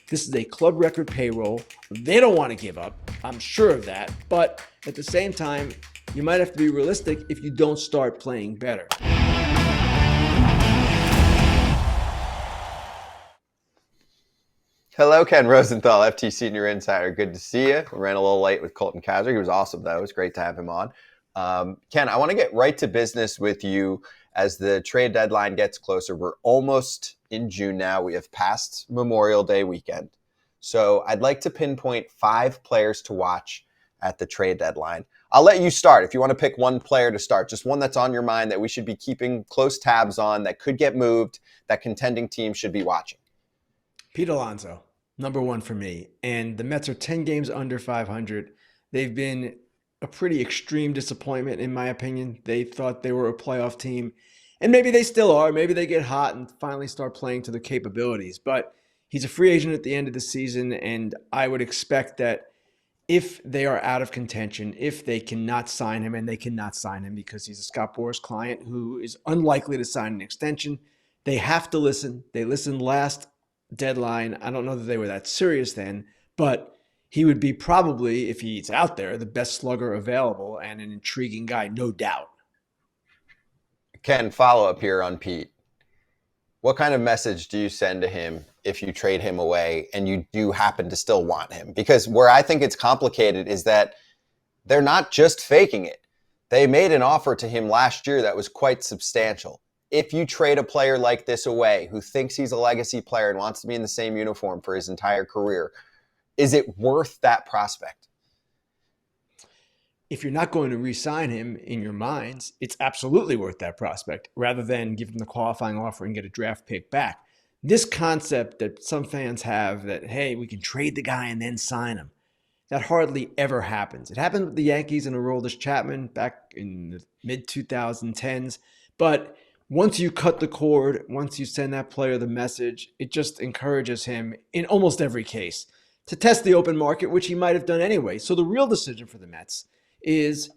This is a club record payroll. They don't want to give up. I'm sure of that. But at the same time, you might have to be realistic if you don't start playing better. Hello, Ken Rosenthal, FT Senior Insider. Good to see you. We ran a little late with Colton Kazner. He was awesome, though. It was great to have him on. Ken, I want to get right to business with you as the trade deadline gets closer. We're almost in June now. We have passed Memorial Day weekend. So I'd like to pinpoint 5 players to watch at the trade deadline. I'll let you start. If you want to pick one player to start, just one that's on your mind that we should be keeping close tabs on, that could get moved, that contending teams should be watching. Pete Alonso, number one for me. And the Mets are 10 games under 500. They've been a pretty extreme disappointment, in my opinion. They thought they were a playoff team. And maybe they still are. Maybe they get hot and finally start playing to their capabilities. But he's a free agent at the end of the season. And I would expect that if they are out of contention, if they cannot sign him, and they cannot sign him because he's a Scott Boras client who is unlikely to sign an extension, they have to listen. They listened last deadline. I don't know that they were that serious then, but he would be probably, if he's out there, the best slugger available and an intriguing guy, no doubt. Ken, follow up here on Pete. What kind of message do you send to him if you trade him away and you do happen to still want him? Because where I think it's complicated is that they're not just faking it. They made an offer to him last year that was quite substantial. If you trade a player like this away who thinks he's a legacy player and wants to be in the same uniform for his entire career, is it worth that prospect? If you're not going to re-sign him in your minds, it's absolutely worth that prospect rather than give him the qualifying offer and get a draft pick back. This concept that some fans have that, hey, we can trade the guy and then sign him, that hardly ever happens. It happened with the Yankees and Aroldis Chapman back in the mid-2010s, but once you cut the cord, once you send that player the message, it just encourages him in almost every case to test the open market, which he might have done anyway. So the real decision for the Mets is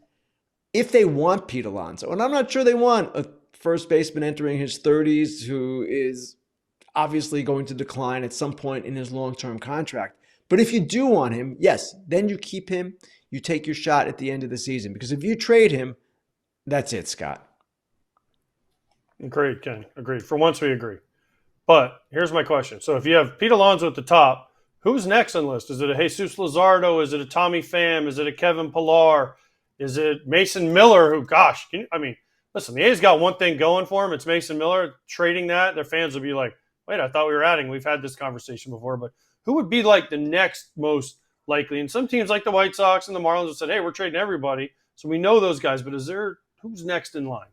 if they want Pete Alonso, and I'm not sure they want a first baseman entering his 30s who is obviously going to decline at some point in his long-term contract. But if you do want him, yes, then you keep him, you take your shot at the end of the season. Because if you trade him, that's it, Scott. Agreed, Ken. Agreed. For once, we agree. But here's my question. So if you have Pete Alonso at the top, who's next on the list? Is it a Jesus Luzardo? Is it a Tommy Pham? Is it a Kevin Pillar? Is it Mason Miller? Who, gosh, listen, the A's got one thing going for him. It's Mason Miller. Trading that, their fans will be like, wait, I thought we were adding. We've had this conversation before. But who would be like the next most likely? And some teams like the White Sox and the Marlins have said, hey, we're trading everybody. So we know those guys. But who's next in line?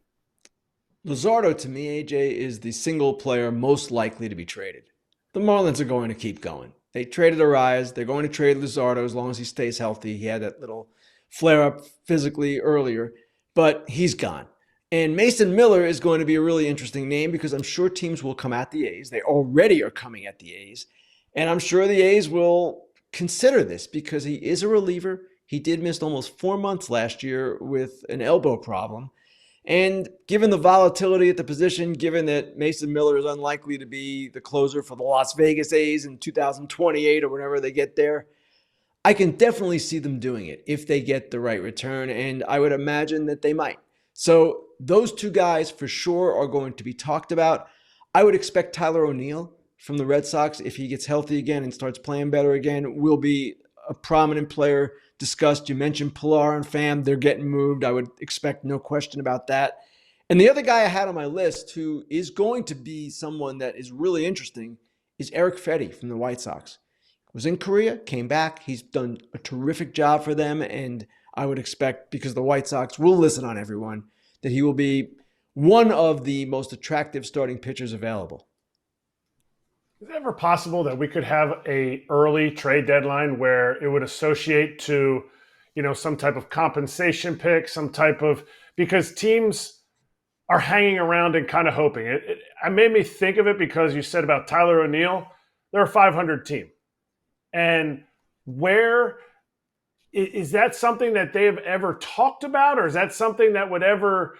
Luzardo, to me, AJ, is the single player most likely to be traded. The Marlins are going to keep going. They traded Arias. They're going to trade Luzardo as long as he stays healthy. He had that little flare-up physically earlier, but he's gone. And Mason Miller is going to be a really interesting name because I'm sure teams will come at the A's. They already are coming at the A's. And I'm sure the A's will consider this because he is a reliever. He did miss almost 4 months last year with an elbow problem. And given the volatility at the position, given that Mason Miller is unlikely to be the closer for the Las Vegas A's in 2028 or whenever they get there, I can definitely see them doing it if they get the right return, and I would imagine that they might. So those two guys for sure are going to be talked about. I would expect Tyler O'Neill from the Red Sox, if he gets healthy again and starts playing better again, will be a prominent player discussed. You mentioned Pillar and Pham. They're getting moved. I would expect no question about that. And the other guy I had on my list who is going to be someone that is really interesting is Eric Fedde from the White Sox. Was in Korea, came back. He's done a terrific job for them. And I would expect, because the White Sox will listen on everyone, that he will be one of the most attractive starting pitchers available. Is it ever possible that we could have a early trade deadline where it would associate to, some type of compensation pick, because teams are hanging around and kind of hoping. It made me think of it because you said about Tyler O'Neill, they're a 500 team. And where is that something that they have ever talked about, or is that something that would ever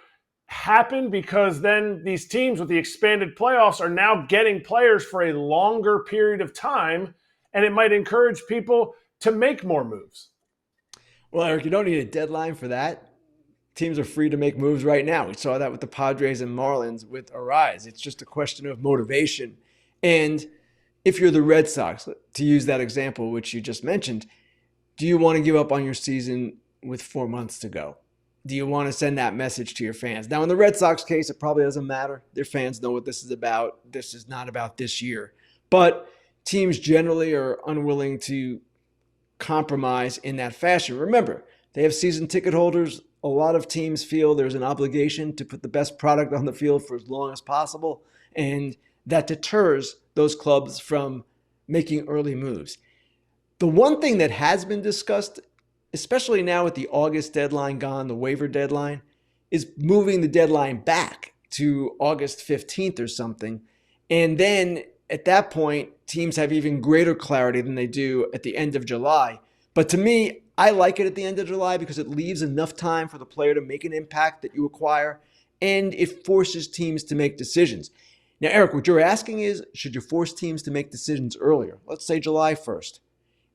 happen because then these teams with the expanded playoffs are now getting players for a longer period of time, and it might encourage people to make more moves. Well, Eric, you don't need a deadline for that. Teams are free to make moves right now. We saw that with the Padres and Marlins with Arise. It's just a question of motivation. And if you're the Red Sox, to use that example, which you just mentioned, do you want to give up on your season with 4 months to go? Do you want to send that message to your fans? Now, in the Red Sox case, it probably doesn't matter. Their fans know what this is about. This is not about this year. But teams generally are unwilling to compromise in that fashion. Remember, they have season ticket holders. A lot of teams feel there's an obligation to put the best product on the field for as long as possible, and that deters those clubs from making early moves. The one thing that has been discussed, especially now with the August deadline gone, the waiver deadline, is moving the deadline back to August 15th or something. And then at that point, teams have even greater clarity than they do at the end of July. But to me, I like it at the end of July because it leaves enough time for the player to make an impact that you acquire, and it forces teams to make decisions. Now, Eric, what you're asking is, should you force teams to make decisions earlier? Let's say July 1st.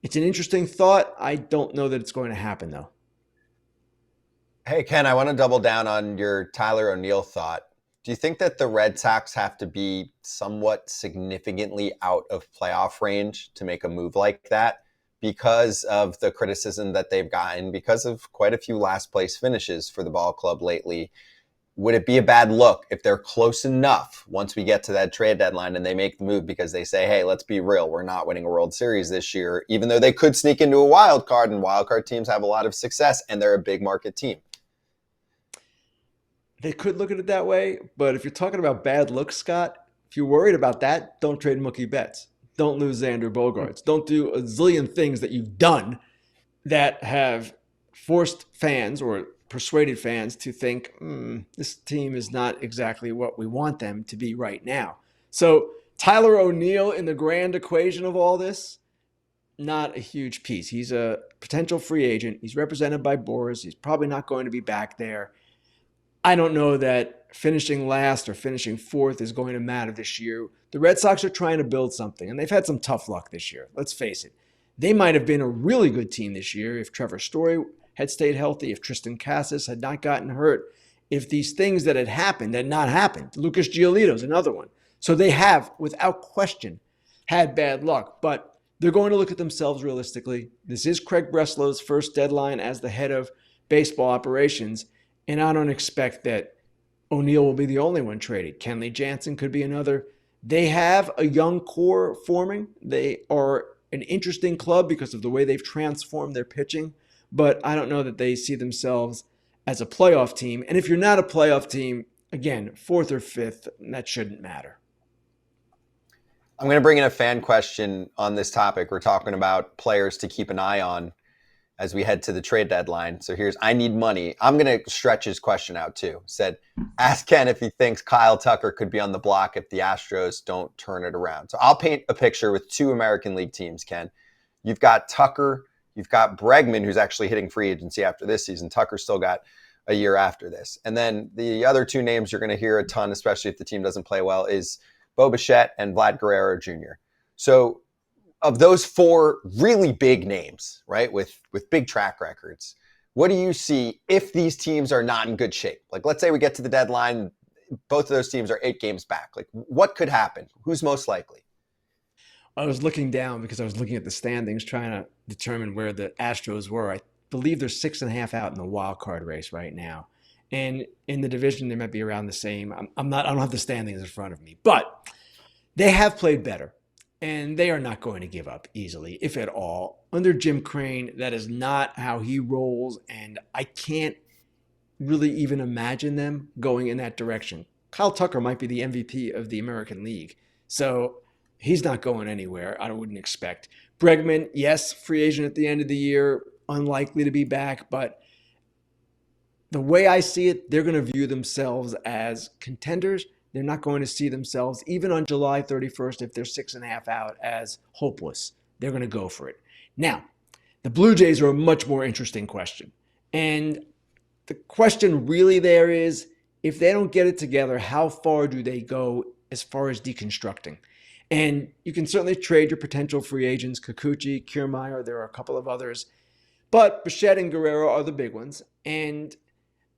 It's an interesting thought. I don't know that it's going to happen, though. Hey, Ken, I want to double down on your Tyler O'Neill thought. Do you think that the Red Sox have to be somewhat significantly out of playoff range to make a move like that because of the criticism that they've gotten, because of quite a few last place finishes for the ball club lately? Would it be a bad look if they're close enough once we get to that trade deadline and they make the move because they say, hey, let's be real, we're not winning a World Series this year, even though they could sneak into a wild card, and wild card teams have a lot of success and they're a big market team? They could look at it that way, but if you're talking about bad looks, Scott, if you're worried about that, don't trade Mookie Betts. Don't lose Xander Bogaerts. Don't do a zillion things that you've done that have forced fans or persuaded fans to think, this team is not exactly what we want them to be right now. So Tyler O'Neill in the grand equation of all this, not a huge piece. He's a potential free agent. He's represented by Boras. He's probably not going to be back there. I don't know that finishing last or finishing fourth is going to matter this year. The Red Sox are trying to build something, and they've had some tough luck this year. Let's face it. They might have been a really good team this year if Trevor Story had stayed healthy, if Tristan Casas had not gotten hurt, if these things that had happened had not happened. Lucas Giolito's another one. So they have, without question, had bad luck, but they're going to look at themselves realistically. This is Craig Breslow's first deadline as the head of baseball operations, and I don't expect that O'Neill will be the only one traded. Kenley Jansen could be another. They have a young core forming. They are an interesting club because of the way they've transformed their pitching, but I don't know that they see themselves as a playoff team. And if you're not a playoff team, again, fourth or fifth, that shouldn't matter. I'm going to bring in a fan question on this topic. We're talking about players to keep an eye on as we head to the trade deadline. So here's, I need money. I'm going to stretch his question out too. Said, ask Ken if he thinks Kyle Tucker could be on the block if the Astros don't turn it around. So I'll paint a picture with two American League teams, Ken. You've got Tucker, you've got Bregman, who's actually hitting free agency after this season. Tucker's still got a year after this. And then the other two names you're going to hear a ton, especially if the team doesn't play well, is Bo Bichette and Vlad Guerrero Jr. So of those four really big names, right, with big track records, what do you see if these teams are not in good shape? Like, let's say we get to the deadline, both of those teams are 8 games back. Like, what could happen? Who's most likely? I was looking down because I was looking at the standings, trying to determine where the Astros were. I believe they're 6.5 out in the wild card race right now. And in the division, they might be around the same. I don't have the standings in front of me, but they have played better. And they are not going to give up easily, if at all. Under Jim Crane, that is not how he rolls, and I can't really even imagine them going in that direction. Kyle Tucker might be the MVP of the American League, so he's not going anywhere, I wouldn't expect. Bregman, yes, free agent at the end of the year, unlikely to be back, but the way I see it, they're going to view themselves as contenders. They're not going to see themselves, even on July 31st, if they're 6.5 out, as hopeless. They're going to go for it. Now, the Blue Jays are a much more interesting question. And the question really there is, if they don't get it together, how far do they go as far as deconstructing? And you can certainly trade your potential free agents, Kikuchi, Kiermaier, there are a couple of others. But Bichette and Guerrero are the big ones. And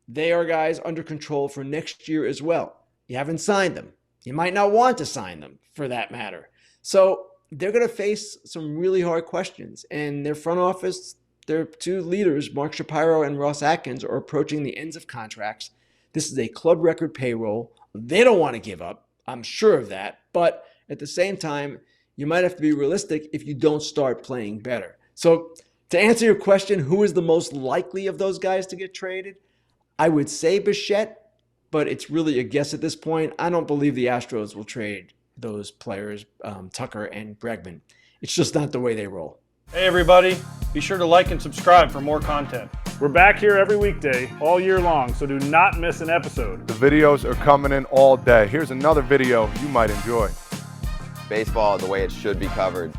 they are guys under control for next year as well. You haven't signed them. You might not want to sign them, for that matter. So they're going to face some really hard questions. And their front office, their two leaders, Mark Shapiro and Ross Atkins, are approaching the ends of contracts. This is a club record payroll. They don't want to give up. I'm sure of that. But at the same time, you might have to be realistic if you don't start playing better. So to answer your question, who is the most likely of those guys to get traded? I would say Bichette, but it's really a guess at this point. I don't believe the Astros will trade those players, Tucker and Bregman. It's just not the way they roll. Hey everybody, be sure to like and subscribe for more content. We're back here every weekday, all year long, so do not miss an episode. The videos are coming in all day. Here's another video you might enjoy. Baseball the way it should be covered.